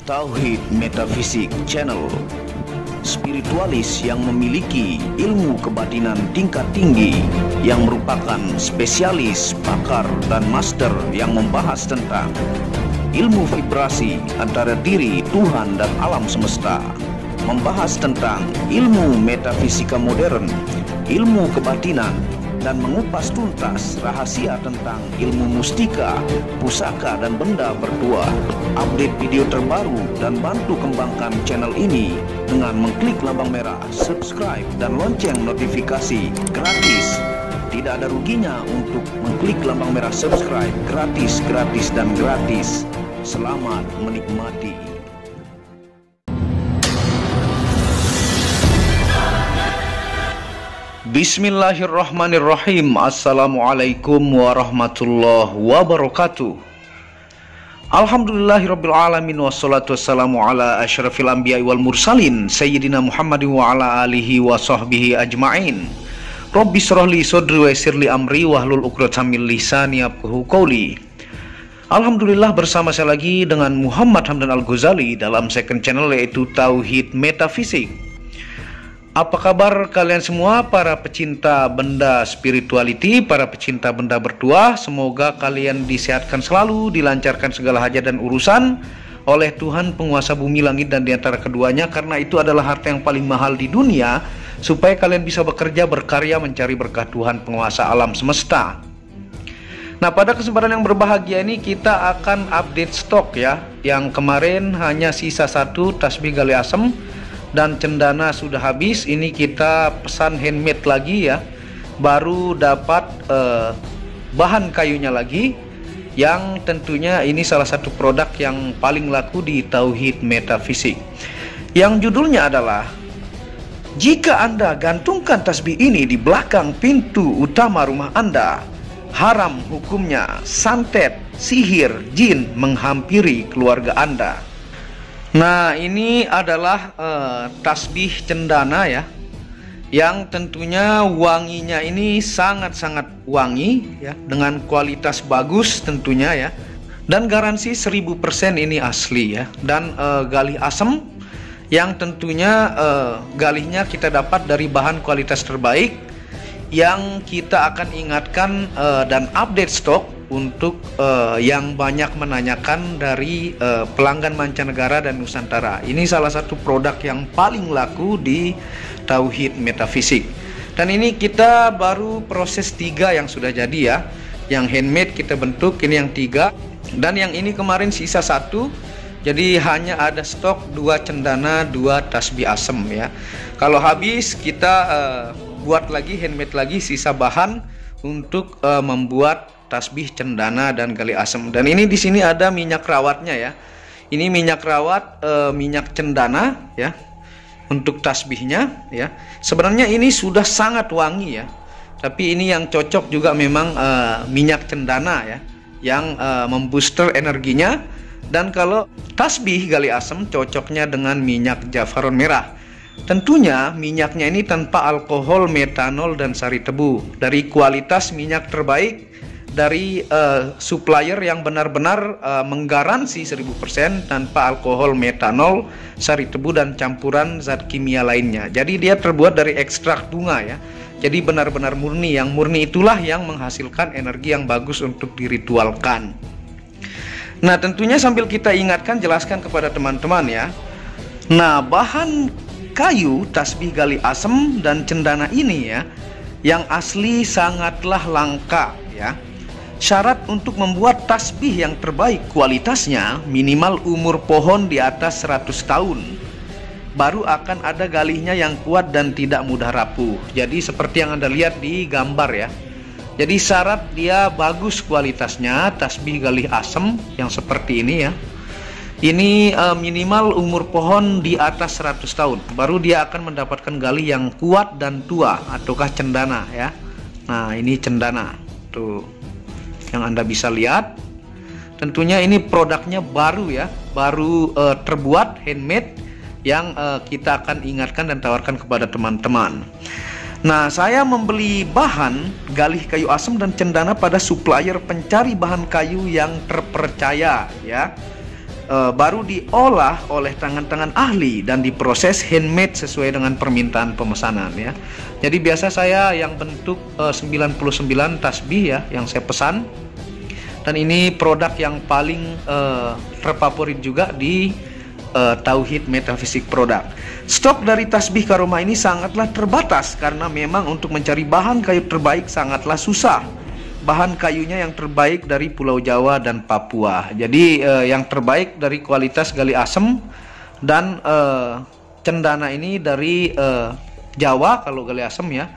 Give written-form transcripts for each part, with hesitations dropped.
Tauhid Metafisik Channel, spiritualis yang memiliki ilmu kebatinan tingkat tinggi, yang merupakan spesialis, pakar, dan master yang membahas tentang ilmu vibrasi antara diri, Tuhan, dan alam semesta, membahas tentang ilmu metafisika modern, ilmu kebatinan, dan mengupas tuntas rahasia tentang ilmu mustika, pusaka, dan benda berdua. Update video terbaru dan bantu kembangkan channel ini dengan mengklik lambang merah subscribe dan lonceng notifikasi gratis. Tidak ada ruginya untuk mengklik lambang merah subscribe, gratis, dan gratis. Selamat menikmati. Bismillahirrahmanirrahim. Assalamualaikum warahmatullahi wabarakatuh. Alhamdulillahirrabbilalamin. Wassalatu wassalamu ala asyrafil anbiya wal mursalin Sayyidina Muhammadin wa ala alihi wa sahbihi ajma'in. Rabbi syrahli sodri wa yassirli amri wahlul 'uqdatam min lisani yafqahu qawli. Alhamdulillah, bersama saya lagi dengan Muhammad Hamdan Al-Ghazali dalam second channel, yaitu Tauhid Metafisik. Apa kabar kalian semua, para pecinta benda spirituality, para pecinta benda bertuah? Semoga kalian disehatkan selalu, dilancarkan segala hajat dan urusan oleh Tuhan penguasa bumi langit dan diantara keduanya, karena itu adalah harta yang paling mahal di dunia, supaya kalian bisa bekerja, berkarya, mencari berkah Tuhan penguasa alam semesta. Nah, pada kesempatan yang berbahagia ini kita akan update stok ya. Yang kemarin hanya sisa satu tasbih gali asem dan cendana sudah habis. Ini kita pesan handmade lagi ya. Baru dapat bahan kayunya lagi, yang tentunya ini salah satu produk yang paling laku di Tauhid Metafisik, yang judulnya adalah "Jika Anda gantungkan tasbih ini di belakang pintu utama rumah Anda, haram hukumnya santet, sihir, jin menghampiri keluarga Anda." Nah, ini adalah tasbih cendana ya, yang tentunya wanginya ini sangat-sangat wangi ya, dengan kualitas bagus tentunya ya, dan garansi 1000% ini asli ya. Dan galih asem yang tentunya galihnya kita dapat dari bahan kualitas terbaik, yang kita akan ingatkan dan update stok untuk yang banyak menanyakan dari pelanggan mancanegara dan Nusantara. Ini salah satu produk yang paling laku di Tauhid Metafisik. Dan ini kita baru proses 3 yang sudah jadi ya. Yang handmade kita bentuk, ini yang 3, dan yang ini kemarin sisa 1. Jadi hanya ada stok 2 cendana, 2 tasbih asem ya. Kalau habis kita buat lagi, handmade lagi, sisa bahan untuk membuat tasbih cendana dan gali asem. Dan ini di sini ada minyak rawatnya ya. Ini minyak rawat minyak cendana ya, untuk tasbihnya ya. Sebenarnya ini sudah sangat wangi ya, tapi ini yang cocok juga memang minyak cendana ya, yang membooster energinya. Dan kalau tasbih gali asem cocoknya dengan minyak jafaron merah. Tentunya minyaknya ini tanpa alkohol, metanol, dan sari tebu, dari kualitas minyak terbaik, dari supplier yang benar-benar menggaransi 1000% tanpa alkohol, metanol, sari tebu, dan campuran zat kimia lainnya. Jadi dia terbuat dari ekstrak bunga ya. Jadi benar-benar murni. Yang murni itulah yang menghasilkan energi yang bagus untuk diritualkan. Nah, tentunya sambil kita ingatkan, jelaskan kepada teman-teman ya. Nah, bahan kayu tasbih gali asem dan cendana ini ya, yang asli sangatlah langka ya. Syarat untuk membuat tasbih yang terbaik kualitasnya, minimal umur pohon di atas 100 tahun. Baru akan ada galihnya yang kuat dan tidak mudah rapuh. Jadi seperti yang Anda lihat di gambar ya. Jadi syarat dia bagus kualitasnya, tasbih galih asem yang seperti ini ya. Ini minimal umur pohon di atas 100 tahun. Baru dia akan mendapatkan galih yang kuat dan tua, ataukah cendana ya. Nah, ini cendana tuh yang Anda bisa lihat. Tentunya ini produknya baru ya, baru terbuat handmade, yang kita akan ingatkan dan tawarkan kepada teman-teman. Nah, saya membeli bahan galih kayu asem dan cendana pada supplier pencari bahan kayu yang terpercaya ya. baru diolah oleh tangan-tangan ahli dan diproses handmade sesuai dengan permintaan pemesanan ya. Jadi biasa saya yang bentuk 99 tasbih ya yang saya pesan, dan ini produk yang paling terfavorit juga di Tauhid Metafisik Produk. Stok dari tasbih karomah ini sangatlah terbatas karena memang untuk mencari bahan kayu terbaik sangatlah susah. Bahan kayunya yang terbaik dari Pulau Jawa dan Papua. Jadi yang terbaik dari kualitas gali asem, dan cendana ini dari Jawa kalau gali asem ya.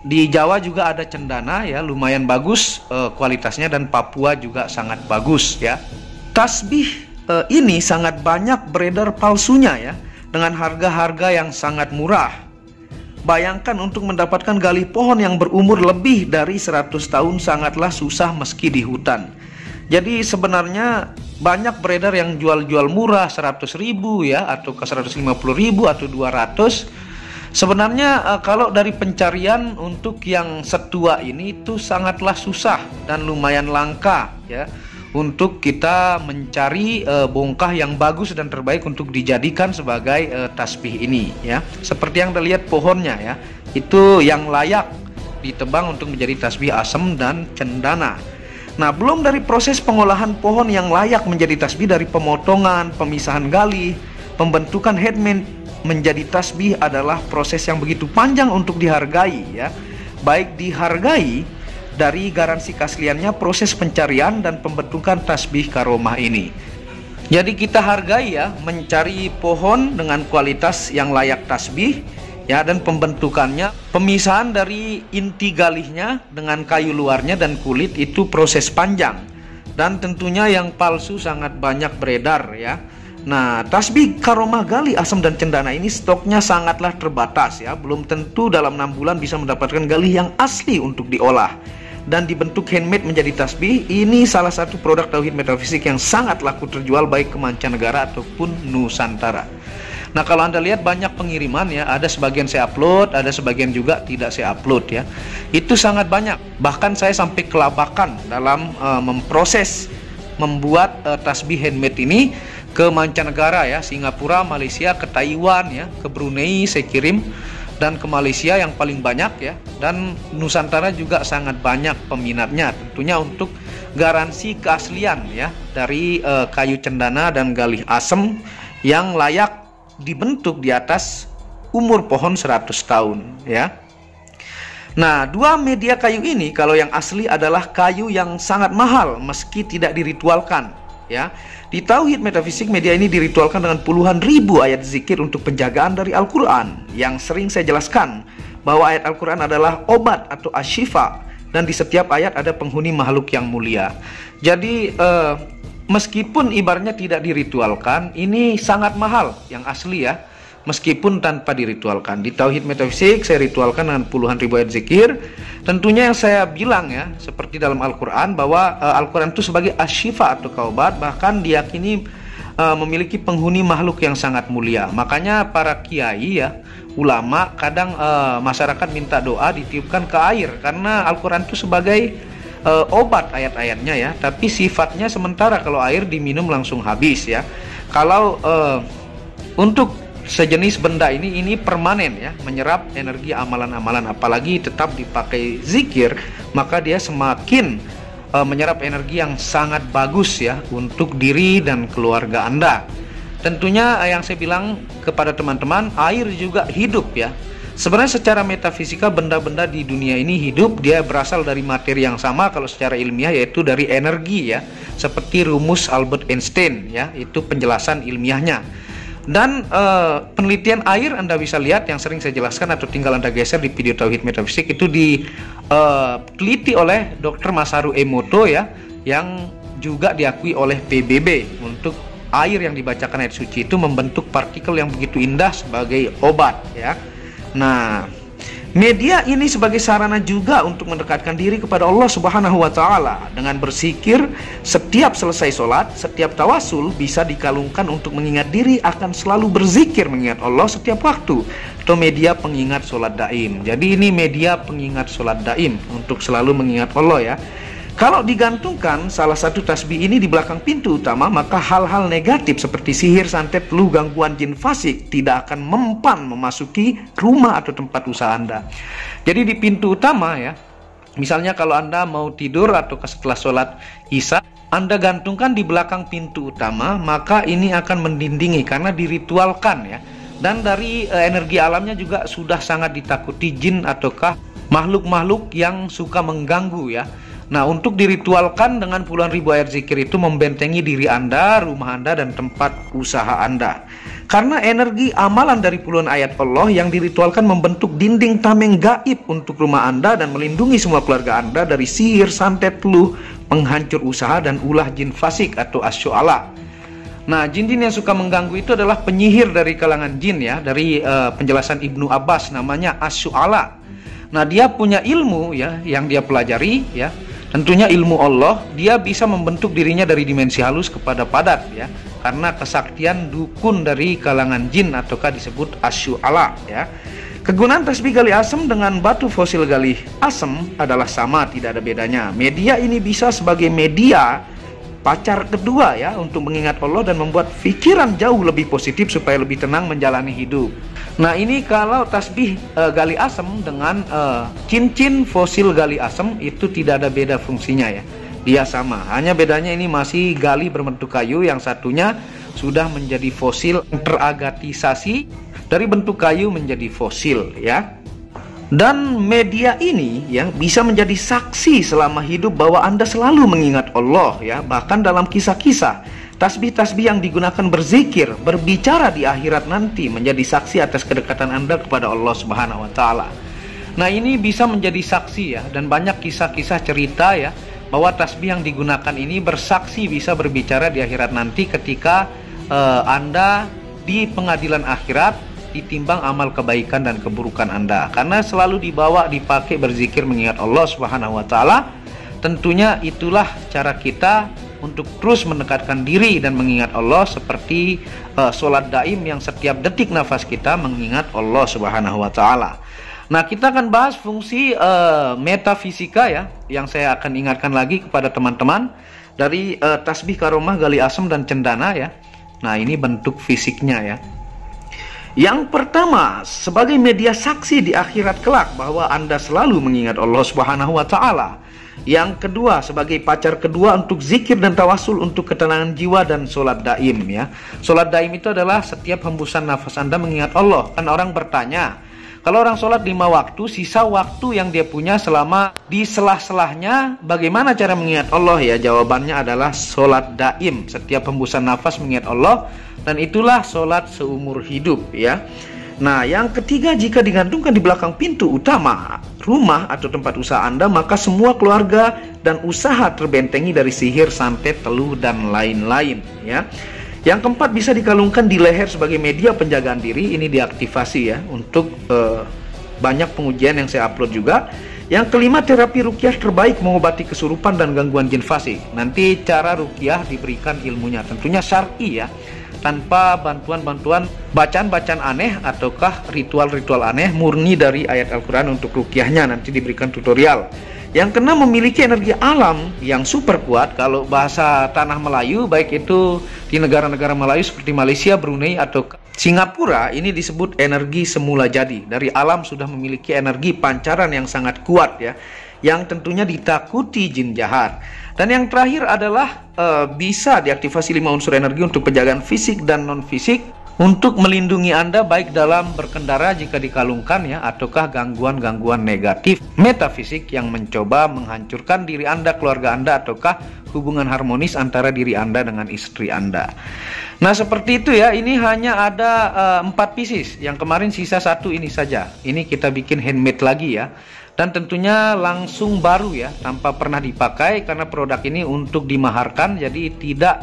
Di Jawa juga ada cendana ya, lumayan bagus kualitasnya, dan Papua juga sangat bagus ya. Tasbih ini sangat banyak beredar palsunya ya, dengan harga-harga yang sangat murah. Bayangkan untuk mendapatkan galih pohon yang berumur lebih dari 100 tahun sangatlah susah meski di hutan. Jadi sebenarnya banyak beredar yang jual-jual murah 100.000 ya, atau ke 150.000 atau 200. Sebenarnya kalau dari pencarian untuk yang setua ini itu sangatlah susah dan lumayan langka ya, untuk kita mencari bongkah yang bagus dan terbaik untuk dijadikan sebagai tasbih ini ya. Seperti yang Anda lihat pohonnya ya, itu yang layak ditebang untuk menjadi tasbih asem dan cendana. Nah, belum dari proses pengolahan pohon yang layak menjadi tasbih, dari pemotongan, pemisahan galih, pembentukan handmade menjadi tasbih adalah proses yang begitu panjang untuk dihargai ya. Baik dihargai dari garansi keasliannya, proses pencarian dan pembentukan tasbih karomah ini. Jadi kita hargai ya, mencari pohon dengan kualitas yang layak tasbih ya, dan pembentukannya, pemisahan dari inti galihnya dengan kayu luarnya dan kulit itu proses panjang, dan tentunya yang palsu sangat banyak beredar ya. Nah, tasbih karomah gali asem dan cendana ini stoknya sangatlah terbatas ya, belum tentu dalam 6 bulan bisa mendapatkan galih yang asli untuk diolah dan dibentuk handmade menjadi tasbih. Ini salah satu produk Tauhid Metafisik yang sangat laku terjual baik ke mancanegara ataupun Nusantara. Nah, kalau Anda lihat banyak pengiriman ya, ada sebagian saya upload, ada sebagian juga tidak saya upload ya. Itu sangat banyak. Bahkan saya sampai kelabakan dalam memproses membuat tasbih handmade ini ke mancanegara ya, Singapura, Malaysia, ke Taiwan ya, ke Brunei saya kirim, dan ke Malaysia yang paling banyak ya, dan Nusantara juga sangat banyak peminatnya. Tentunya untuk garansi keaslian ya dari kayu cendana dan galih asem yang layak dibentuk di atas umur pohon 100 tahun ya. Nah, dua media kayu ini kalau yang asli adalah kayu yang sangat mahal meski tidak diritualkan ya. Di Tauhid Metafisik, media ini diritualkan dengan puluhan ribu ayat zikir untuk penjagaan dari Al-Quran. Yang sering saya jelaskan bahwa ayat Al-Quran adalah obat atau asyifa, dan di setiap ayat ada penghuni makhluk yang mulia. Jadi meskipun ibaratnya tidak diritualkan, ini sangat mahal yang asli ya, meskipun tanpa diritualkan. Di Tauhid Metafisik saya ritualkan dengan puluhan ribu ayat zikir. Tentunya yang saya bilang ya, seperti dalam Al-Quran, bahwa Al-Quran itu sebagai asyifa atau kaubat, bahkan diyakini memiliki penghuni makhluk yang sangat mulia. Makanya para kiai ya, ulama, kadang masyarakat minta doa ditiupkan ke air, karena Al-Quran itu sebagai obat ayat-ayatnya ya, tapi sifatnya sementara. Kalau air diminum langsung habis ya. Kalau untuk sejenis benda ini permanen ya, menyerap energi amalan-amalan, apalagi tetap dipakai zikir, maka dia semakin menyerap energi yang sangat bagus ya untuk diri dan keluarga Anda. Tentunya yang saya bilang kepada teman-teman, air juga hidup ya. Sebenarnya secara metafisika benda-benda di dunia ini hidup, dia berasal dari materi yang sama kalau secara ilmiah, yaitu dari energi ya, seperti rumus Albert Einstein ya, itu penjelasan ilmiahnya. Dan penelitian air Anda bisa lihat yang sering saya jelaskan, atau tinggal Anda geser di video Tauhid Metafisik, itu diteliti oleh Dr. Masaru Emoto ya, yang juga diakui oleh PBB. Untuk air yang dibacakan ayat suci itu membentuk partikel yang begitu indah sebagai obat ya. Nah, media ini sebagai sarana juga untuk mendekatkan diri kepada Allah Subhanahu wa Ta'ala dengan berzikir setiap selesai sholat. Setiap tawasul bisa dikalungkan untuk mengingat diri akan selalu berzikir mengingat Allah setiap waktu, atau media pengingat sholat daim. Jadi ini media pengingat sholat daim untuk selalu mengingat Allah ya. Kalau digantungkan salah satu tasbih ini di belakang pintu utama, maka hal-hal negatif seperti sihir, santet, teluh, gangguan jin fasik tidak akan mempan memasuki rumah atau tempat usaha Anda. Jadi di pintu utama ya, misalnya kalau Anda mau tidur atau setelah sholat Isya, Anda gantungkan di belakang pintu utama, maka ini akan mendindingi karena diritualkan ya. Dan dari energi alamnya juga sudah sangat ditakuti jin ataukah makhluk-makhluk yang suka mengganggu ya. Nah, untuk diritualkan dengan puluhan ribu ayat zikir itu membentengi diri Anda, rumah Anda, dan tempat usaha Anda. Karena energi amalan dari puluhan ayat Allah yang diritualkan membentuk dinding tameng gaib untuk rumah Anda dan melindungi semua keluarga Anda dari sihir, santet, teluh, penghancur usaha, dan ulah jin fasik atau asyu'ala. Nah, jin-jin yang suka mengganggu itu adalah penyihir dari kalangan jin ya. Dari penjelasan Ibnu Abbas namanya asyu'ala. Nah, dia punya ilmu ya yang dia pelajari ya. Tentunya ilmu Allah, dia bisa membentuk dirinya dari dimensi halus kepada padat ya. Karena kesaktian dukun dari kalangan jin ataukah disebut asyu'ala ya. Kegunaan tasbih gali asem dengan batu fosil gali asem adalah sama, tidak ada bedanya. Media ini bisa sebagai media pacar kedua ya, untuk mengingat Allah dan membuat pikiran jauh lebih positif supaya lebih tenang menjalani hidup. Nah, ini kalau tasbih gali asem dengan cincin fosil gali asem itu tidak ada beda fungsinya ya. Dia sama, hanya bedanya ini masih gali berbentuk kayu, yang satunya sudah menjadi fosil, teragatisasi dari bentuk kayu menjadi fosil ya. Dan media ini ya bisa menjadi saksi selama hidup bahwa Anda selalu mengingat Allah ya. Bahkan dalam kisah-kisah, tasbih-tasbih yang digunakan berzikir, berbicara di akhirat nanti menjadi saksi atas kedekatan Anda kepada Allah Subhanahu wa taala. Nah, ini bisa menjadi saksi ya, dan banyak kisah-kisah cerita ya bahwa tasbih yang digunakan ini bersaksi, bisa berbicara di akhirat nanti ketika Anda di pengadilan akhirat ditimbang amal kebaikan dan keburukan Anda, karena selalu dipakai berzikir mengingat Allah Subhanahu wa taala. Tentunya itulah cara kita untuk terus mendekatkan diri dan mengingat Allah, seperti sholat daim yang setiap detik nafas kita mengingat Allah Subhanahu wa taala. Nah, kita akan bahas fungsi metafisika ya, yang saya akan ingatkan lagi kepada teman-teman dari tasbih karomah gali asem dan cendana ya. Nah, ini bentuk fisiknya ya. Yang pertama, sebagai media saksi di akhirat kelak bahwa Anda selalu mengingat Allah Subhanahu wa taala. Yang kedua, sebagai pacar kedua untuk zikir dan tawasul untuk ketenangan jiwa dan sholat daim ya. Sholat daim itu adalah setiap hembusan nafas Anda mengingat Allah. Kan orang bertanya, kalau orang sholat 5 waktu, sisa waktu yang dia punya selama di selah-selahnya, bagaimana cara mengingat Allah ya? Jawabannya adalah sholat daim, setiap hembusan nafas mengingat Allah. Dan itulah sholat seumur hidup ya. Nah, yang ketiga, jika digantungkan di belakang pintu utama rumah atau tempat usaha Anda, maka semua keluarga dan usaha terbentengi dari sihir, santet, teluh, dan lain-lain ya. Yang keempat, bisa dikalungkan di leher sebagai media penjagaan diri. Ini diaktifasi ya untuk banyak pengujian yang saya upload juga. Yang kelima, terapi ruqyah terbaik mengobati kesurupan dan gangguan jin fasik. Nanti cara ruqyah diberikan ilmunya, tentunya syar'i ya, tanpa bantuan-bantuan bacaan-bacaan aneh ataukah ritual-ritual aneh, murni dari ayat Al-Quran untuk ruqyahnya, nanti diberikan tutorial. Yang keenam, memiliki energi alam yang super kuat. Kalau bahasa tanah Melayu, baik itu di negara-negara Melayu seperti Malaysia, Brunei, atau Singapura, ini disebut energi semula jadi. Dari alam sudah memiliki energi pancaran yang sangat kuat ya, yang tentunya ditakuti jin jahat. Dan yang terakhir adalah bisa diaktifasi 5 unsur energi untuk penjagaan fisik dan non-fisik, untuk melindungi Anda baik dalam berkendara jika dikalungkan ya, ataukah gangguan-gangguan negatif metafisik yang mencoba menghancurkan diri Anda, keluarga Anda, ataukah hubungan harmonis antara diri Anda dengan istri Anda. Nah, seperti itu ya. Ini hanya ada 4 pieces. Yang kemarin sisa 1 ini saja. Ini kita bikin handmade lagi ya. Dan tentunya langsung baru ya, tanpa pernah dipakai, karena produk ini untuk dimaharkan, jadi tidak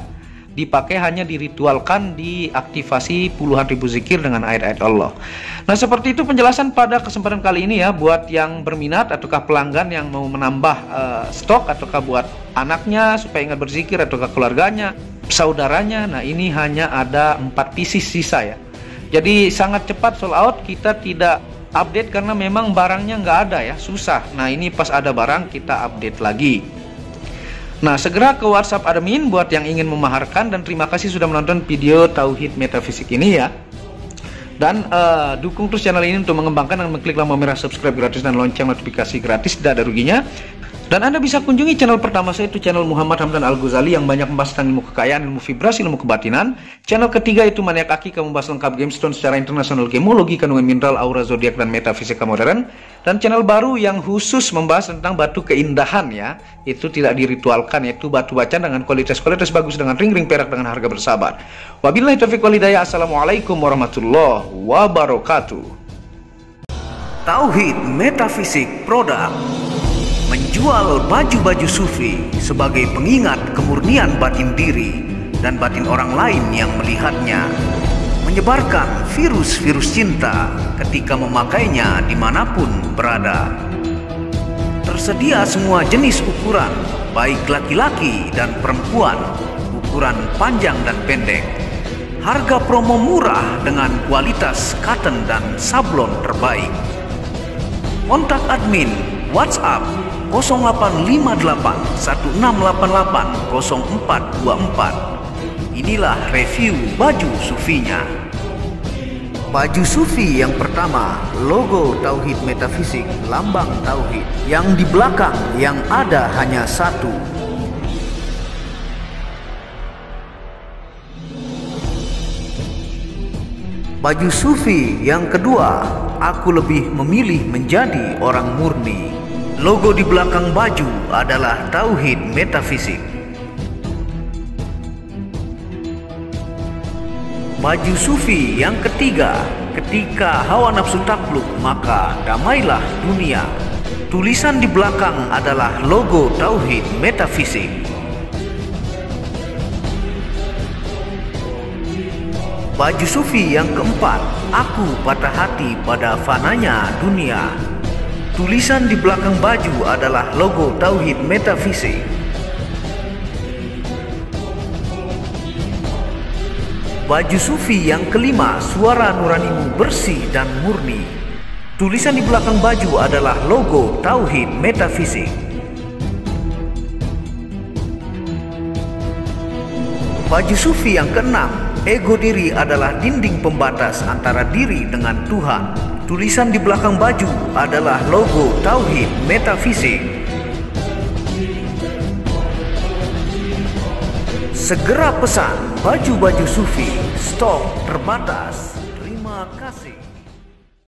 dipakai, hanya diritualkan, diaktifasi puluhan ribu zikir dengan ayat-ayat Allah. Nah, seperti itu penjelasan pada kesempatan kali ini ya. Buat yang berminat ataukah pelanggan yang mau menambah stok, ataukah buat anaknya supaya ingat berzikir, ataukah keluarganya, saudaranya. Nah, ini hanya ada 4 pieces sisa ya. Jadi sangat cepat sold out. Kita tidak update karena memang barangnya nggak ada ya, susah. Nah, ini pas ada barang kita update lagi. Nah, segera ke WhatsApp admin buat yang ingin memaharkan, dan terima kasih sudah menonton video Tauhid Metafisik ini ya. Dan dukung terus channel ini untuk mengembangkan dan mengklik lampu merah subscribe gratis dan lonceng notifikasi gratis, tidak ada ruginya. Dan Anda bisa kunjungi channel pertama saya, itu channel Muhammad Hamdan Al-Ghazali yang banyak membahas tentang ilmu kekayaan, ilmu vibrasi, ilmu kebatinan. Channel ketiga itu Maniak Akika, membahas lengkap gemstone secara internasional, gemologi, kandungan mineral, aura zodiak, dan metafisika modern. Dan channel baru yang khusus membahas tentang batu keindahan ya, itu tidak diritualkan, yaitu batu bacan dengan kualitas bagus, dengan ring-ring perak dengan harga bersahabat. Wabillahi taufiq wal hidayah. Assalamualaikum warahmatullahi wabarakatuh. Tauhid Metafisik Produk menjual baju-baju sufi sebagai pengingat kemurnian batin diri dan batin orang lain yang melihatnya, menyebarkan virus-virus cinta ketika memakainya dimanapun berada. Tersedia semua jenis ukuran, baik laki-laki dan perempuan, ukuran panjang dan pendek. Harga promo murah dengan kualitas cotton dan sablon terbaik. Kontak admin WhatsApp 0858 1688 0424. Inilah review baju sufinya. Baju sufi yang pertama, logo Tauhid Metafisik, lambang Tauhid. Yang di belakang yang ada hanya satu. Baju sufi yang kedua, aku lebih memilih menjadi orang murni. Logo di belakang baju adalah Tauhid Metafisik. Baju sufi yang ketiga, ketika hawa nafsu takluk maka damailah dunia. Tulisan di belakang adalah logo Tauhid Metafisik. Baju sufi yang keempat, aku patah hati pada fananya dunia. Tulisan di belakang baju adalah logo Tauhid Metafisik. Baju sufi yang kelima, suara nuranimu bersih dan murni. Tulisan di belakang baju adalah logo Tauhid Metafisik. Baju sufi yang keenam, ego diri adalah dinding pembatas antara diri dengan Tuhan. Tulisan di belakang baju adalah logo Tauhid Metafisik. Segera pesan baju-baju sufi, stok terbatas. Terima kasih.